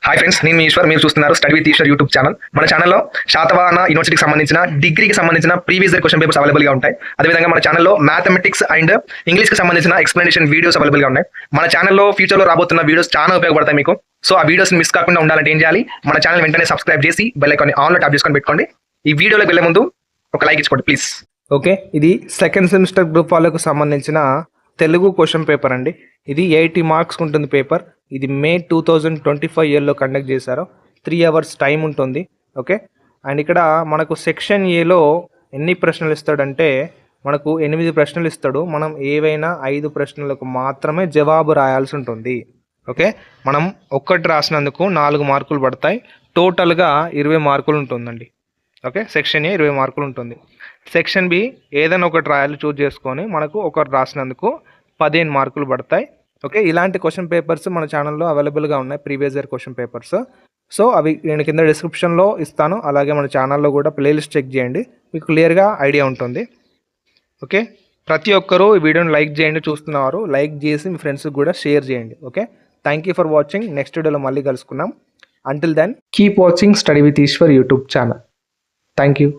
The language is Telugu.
హాయ్ ఫ్రెండ్స్, నేను మీ ఈశ్వర్. మీరు చూస్తున్నారు study with Eshwar YouTube channel. మన ఛానల్లో శాతవాహన యూనివర్సిటీకి సంబంధించిన డిగ్రీకి సంబంధించిన ప్రీవియస్ ఇయర్ క్వశ్చన్ పేపర్స్ అవైలబుల్గా ఉంటాయి. అదేవిధంగా మన ఛానల్లో మ్యాథమెటిక్స్ అండ్ ఇంగ్లీష్కి సంబంధించిన ఎక్స్ప్లెనేషన్ వీడియోస్ అవైలబుల్గా ఉన్నాయి. మన ఛానల్లో ఫ్యూచర్లో రాబోతున్న వీడియోస్ చాలా ఉపయోగపడతాయి మీకు. సో ఆ వీడియోస్ మిస్ కాకుండా ఉండాలంటే ఏం చేయాలి? మన ఛానల్ వెంటనే సబ్స్క్రైబ్ చేసి బెల్ ఐకాన్ ఆన్లో ట్యాప్ చేసుకొని పెట్టుకోండి. ఈ వీడియోలోకి వెళ్ళే ముందు ఒక లైక్ ఇచ్చుకోండి ప్లీజ్. ఓకే, ఇది సెకండ్ సెమిస్టర్ గ్రూప్ వాళ్ళకు సంబంధించిన తెలుగు క్వశ్చన్ పేపర్ అండి. ఇది 80 మార్క్స్ ఉంటుంది పేపర్. ఇది మే 2025 ఇయర్లో కండక్ట్ చేశారు. 3 అవర్స్ టైం ఉంటుంది. ఓకే, అండ్ ఇక్కడ మనకు సెక్షన్ ఏలో ఎన్ని ప్రశ్నలు ఇస్తాడంటే మనకు 8 ప్రశ్నలు ఇస్తాడు. మనం ఏవైనా 5 ప్రశ్నలకు మాత్రమే జవాబు రాయాల్సి ఉంటుంది. ఓకే, మనం ఒక్కటి రాసినందుకు 4 మార్కులు పడతాయి. టోటల్గా 20 మార్కులు ఉంటుందండి. ఓకే, సెక్షన్ ఏ 20 మార్కులు ఉంటుంది. సెక్షన్ బి ఏదైనా ఒకటి రాయాలి చూజ్ చేసుకొని మనకు ఒకటి రాసినందుకు 15 మార్కులు పడతాయి. ఓకే, ఇలాంటి క్వశ్చన్ పేపర్స్ మన ఛానల్లో అవైలబుల్గా ఉన్నాయి, previous year question papers. So అవి నేను కింద డిస్క్రిప్షన్లో ఇస్తాను. అలాగే మన ఛానల్లో కూడా ప్లేలిస్ట్ చెక్ చేయండి, మీకు క్లియర్గా ఐడియా ఉంటుంది. ఓకే, ప్రతి ఒక్కరూ ఈ వీడియోని లైక్ చేయండి. చూస్తున్నవారు లైక్ చేసి మీ ఫ్రెండ్స్కి కూడా షేర్ చేయండి. Okay, thank you for watching. Next వీడియోలో మళ్ళీ కలుసుకుందాం. Until then keep watching study with Eshwar YouTube channel. Thank you.